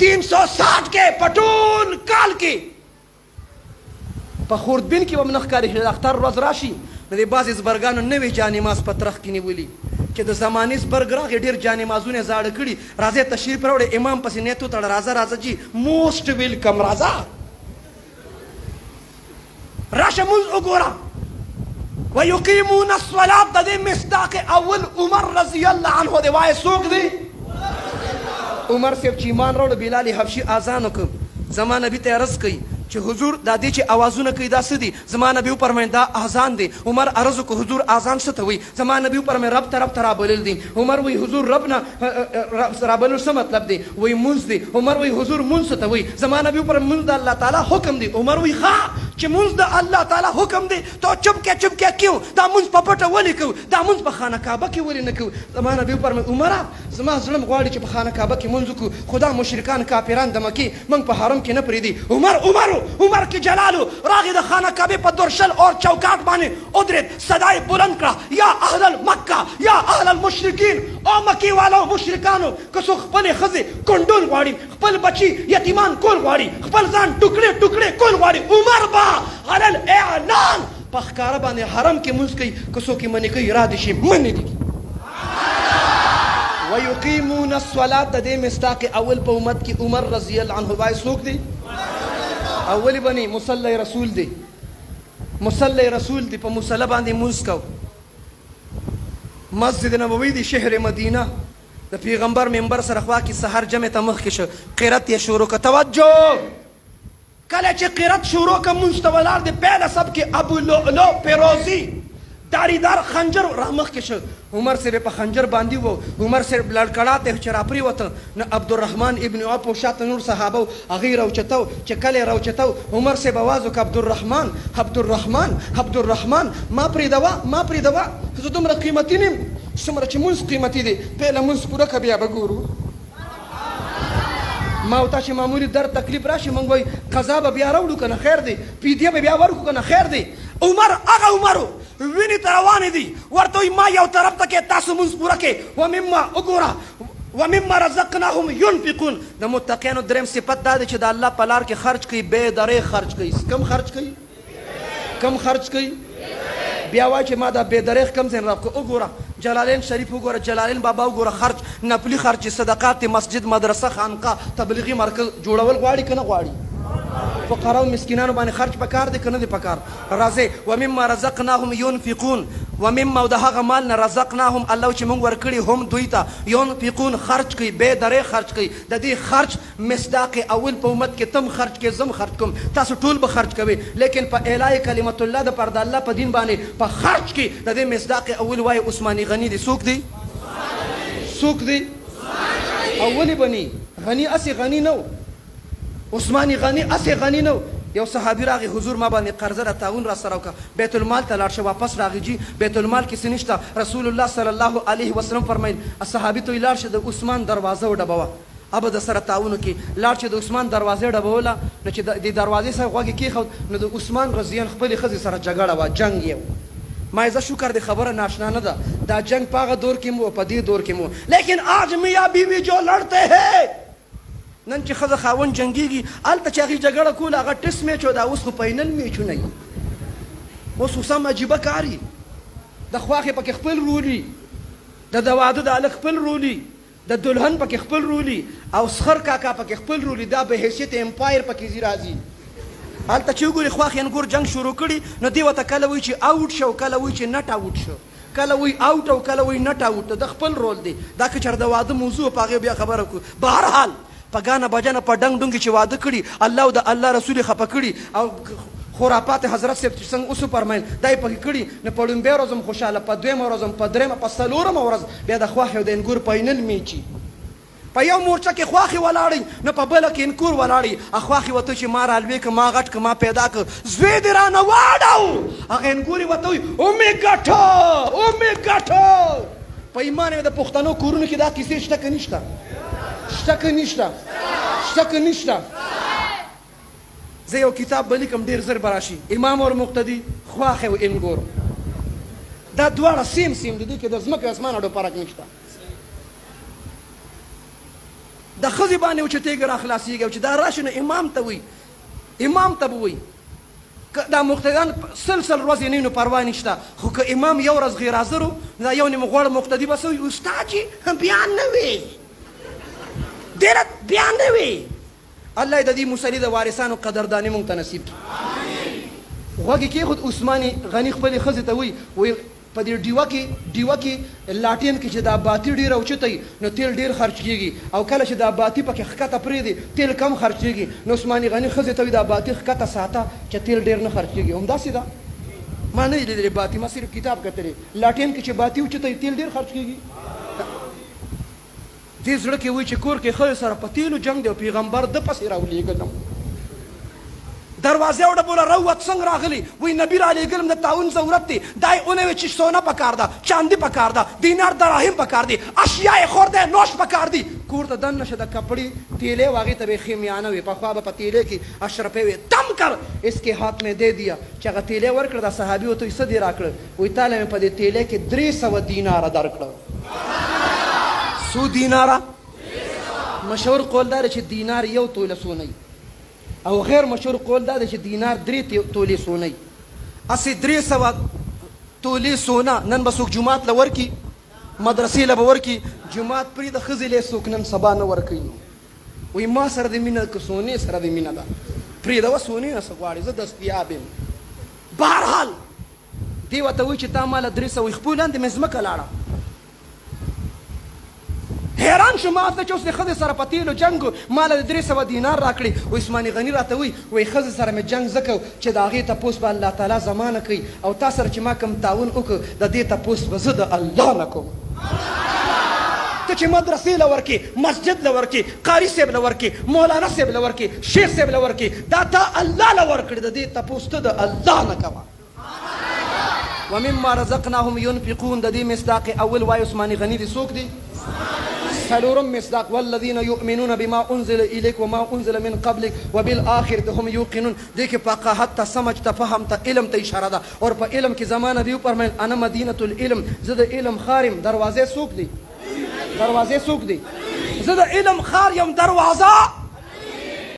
360 کې پټول کال کې په خوردبین کې به نخکاری چې د اختر ورځ راشي نو د بعضې زبرګانو نوې جانماز په ترخ کې نیولي چې د زمانې زبرګ راغې ډېر جانمازونه زاړه کړي راځئ تشریف راوړئ امام پسې نیت وتړه راځه راځه جي موسټ ویلکم راځه راشه مونځ وګوره ویقیمون الصلاة د دې مصداق اول عمر رضی الله عنه دی وایي څوک دی عمر صاحب چې ایمان راوړه بلال حبشي اذان وکړ زما نبي ته عرض کوي چې حضور دا دې چې اوازونه کوي دا څه دي زما نبي وفرمایل دا اذان دی عمر عرض وکړ حضور اذان څه ته وایي زما نبي وفرمایل رب ته رابلل دي عمر وایي حضور رب نه رابلل څه مطلب دی وایي مونځ دی عمر وایي حضور مونځ څه ته وایي زما نبي وفرمایل مونځ د الله تعالی حکم دی عمر وایي ښه چې مونځ د الله تعالی حکم دی ته چپکې کیوں دا مونځ په پټه ولې کوو دا مونځ په خانه کعبه کې ولې نه کوو زما نبي وفرمایل عمره زما زړه غواړي چې په خانه کعبه کې مونځ وکړو خو دا مشرکان کافران د مکې موږ په حرم کې نه پرېږدي عمر کې جلالو راغی د خانه کعبې په درشل اور چوکاټ باندې ودرېد صدای بلند کړه یا اهل المکه یا اهل المشرکین او مکې والو مشرکانو که څوک خپلې ښځې کنډول غواړي خپل بچي یتیمان کول غواړي خپل ځان ټوکړې کول غواړي عمر به علی الاعلان په ښکاره باندې حرم کې مونځ کوي که څوک یې منې کوي را دې شي منې دي ویقیمون الصلاة د دې مصداق اول په امت کې عمر رضی الله عنه وایي څوک دی اولی بنی مصلی رسول دی په مصلی باندې مونځ کو مسجد نبوي دی شهر مدینه د پیغمبر منبر سره خوا کې سحر جمع ته مخکې شو قرت یې شروع که توجه کله چې قرت شروع که مونځ ته ولاړ دی پهله سب کې ابو لؤلؤ فیروزی داریدار خنجر را مخکې شو عمر صاحب په خنجر باندې و عمر صاحب لړکړاته چې راپرېوته نو عبدالرحمن ابن عوف او شاته نور صحابه هغې راوچتو چې کله یې راوچتو عمر صاحب اواز وکړه عبدالرحمن ما پرېږدوه زه دومره قیمتي نه یم څومره چې مونځ قیمتي دی پهله مونځ پوره که بیا به ګورو ما وتا چې معمولي درد تکلیف راشي موږ وایي قضا به بیا راوړو که نه خیر دی فدیه به بیا ورکړو که نه خیر دی عمر هغه عمرو وینې ته روانې دي ورته وایي ما یو طرف ته کې تاسو مونځ پوره کې ومما رزقناهم ينفقون د متقیانو دریم صفت دا دی چې د الله په لار کې خرج کوي بې درې خرج کوي کم خرج کوي بیا وایي چې ما دا بې درې کم ځای راکړو وګوره جلالین شریف وګوره جلالین بابا وګوره خرج نفلي خرج صدقات مسجد مدرسه خانقاه تبلیغي مرکز جوړول غواړي که نه غواړي فقراو مسکینانو باندې خرج پکار دی که نه دی پکار راځئ ومما رزقناهم ينفقون ومما د هغه مال نه رزقناهم الله چې موږ ورکړي هم دوی ته ينفقون خرج کوي بې درې خرج کوي د دې خرج مصداق اول په امت کې تم خرج کې زم خرج کوم تاسو ټول به خرج کوئ لیکن په اعلای کلمت الله د پر د الله په دین باندې په خرج کې د دې مصداق اول وایي عثماني غني دی څوک دی اولی بني غني اسې غني نه عثماني غني اسې غني نه یو صحابي راغی حضور ما باندې قرضه را تعاون را سره وکړه بیت المال ته لاړ شه واپس راغی جي بیت المال کې څه نشته رسول الله صلی الله علیه وسلم فرمایل صحابي ته لاړ شه د عثمان دروازه وډبوه اب د سره تعاون کې لاړ چې د عثمان دروازه ډبوله نو چې د دروازې سره غوږ کېښود نو د عثمان رضی الله خپلې ښځې سره جګړه وه جنګ یې ما زه شکر دی خبره ناشنا نه ده دا جنگ په هغه دور کې مو په دې دور کې مو لیکن آج میاں بیوی جو لڑتے ہیں نن چې ښځه خاوند جنګېږي هلته چې هغې جګړه کوله هغه ټس میچ و دا اوس خو فاینل میچونه وي اوس خو سم عجیبه کار وي د خواښې پکې خپل رولي د واده د هلک خپل رولي د دلهن پکې خپل رولي او سخر کاکا پکې خپل رولي دا به حیثیت امپایر پکې ځي راځي هلته چې وګورې خواښې انګور جنګ شروع کړي نو دې ورته کله وایي چې آوټ شو کله وایي چې نټ آوټ شو کله وایي آوټ او کله وایي نټ آوټ د خپل رول دی دا که چېرې د واده موضوع په هغې بیا خبره کړو بهرحال په ګانه بجانه په ډنګ ډونګې چې واده کړي الله او د الله رسول یې خفه کړي او خرافات حضرت صاحب چې څنګه اوس وفرمایل دا یې پکې کړي نو په لومبۍ ورځ هم خوشحاله په دویمه ورځ هم په درېیمه په څلورمه ورځ بیا د خواښې او د انګور فاینل میچي په یو مورچه کې خواښې ولاړئ نو په بله کې انکور ولاړئ خواښې ورته چې ما رالوې که ما غټ که ما پیدا که زوی دې رانه واړو هغه انګور یې ورته وایي اومې ګټه په ایمان یې د پښتنو کورونو کې دا کیسې شته که نشته شته که نشته زه یو کتاب به لیکم ډېر زر به راشي امام اور مقتدي خواښې او انګور دا دواړه سیم دي دې کې د ځمکې اسمان اډو فرق نشته د ښځې باندې اوچتېږي را خلاصېږي او چې دا راشي نو امام ته وایي امام ته به وایي دا مقتدیان سلسل ورځې نه نو پروا نشته خو که امام یو ورځ غیر حاضر و دا یو نیم غوړ مقتدي به څه وایي استاد جي بیان نه وي ډېره بیان نه وي الله د دې مصلي د وارثانو قدرداني مونږ ته نصیب کړي غوږ یې کېښود عثمان غني خپلې ښځې ته وایي په دې ډیوه کې لاټین کې چې دا باتی ډېر اوچتی نو تیل ډېر خرچ کېږي او کله چې دا باتی پکې ښکته پرېږدي تیل کم خرچ کېږي نو عثمان غني ښځې ته وایي دا باتی ښکته ساته چې تیل ډېر نه خرچ کېږي همداسې ده ما نه دی لیدلی باتی ما صرف کتاب کتلی لاټین کې چې باتی اوچتی تیل ډېر خرچ کېږي دې زړه کې وایي چې کور کې ښځې سره په تیلو جنګ دی او پیغمبر ده پسې راولېږلم دروازه وړه بوله روت څنګه راغلی وی نبی را لېږلم د تعاون ضرورت دی دا یې ونه وی چې سونه پکار ده چاندي پکار ده دینار دراهم پکار دی اشیا یې خور دی نوش پکار دی کور ته دن نشه د کپړې تیلې و هغې ته به یې خیمیانه وي پخوا به په تیلې کې اشرفې وي دم کر اس کې هات مې دے دیا چې هغه تیلې ورکړه دا صحابي ورته وایي څه دې راکړه وایي تاله مې په دې تیلې کې 300 دیناره درکړه څو دیناره مشهور قول دا دی چې دینار یو توله سونه او غیر مشهور قول دا دی چې دینار 3 تولې سونه اسې 300 تولې سونه نن به څوک جومات له ورکي مدرسې له به ورکي جومات پرېږده ښځې له څوک نن سبا نه ورکوي وایي ما سره د مینه که سونې سره د مینه ده پرېږدوه سونې نه څه غواړې زه دستیاب یم بهرحال دې ورته وایي چې تا ماله 300 وایي خپل لاندې مې ځمکه لاړه حیران شو ما ته چې اوس د ښځې سره په تیلو جنګ ما له 300 دینار راکړي و عثمان غني راته وایي وایي ښځې سره مې جنګ ځکه چې د هغې تپوس به الله تعالی زما نه کوي او تا سره چې ما کوم تعاون وکړو د دې تپوس به زه د الله نه کوم ته چې مدرسې له ورکې مسجد له ورکې قاري صاحب له ورکې مولانا صاحب له ورکې شیخ صاحب له ورکې دا تا الله له ورکړي د دې تپوس ته د الله نه کوه ومما رزقناهم ينفقون د دې مصداق اول وایي عثمان غني دي څوک دي څلورم مصداق والذین یؤمنون بما انزل الیک وما انزل من قبلک وبالآخرة هم یوقنون دې کې فقاهت ته سمجھ ته فهم ته علم ته اشاره ده اور په علم کې زمانه دی فرمایل انا مدینة العلم زه د علم ښار یم دروازې څوک دی دروازې څوک دی زه د علم ښار یم دروازه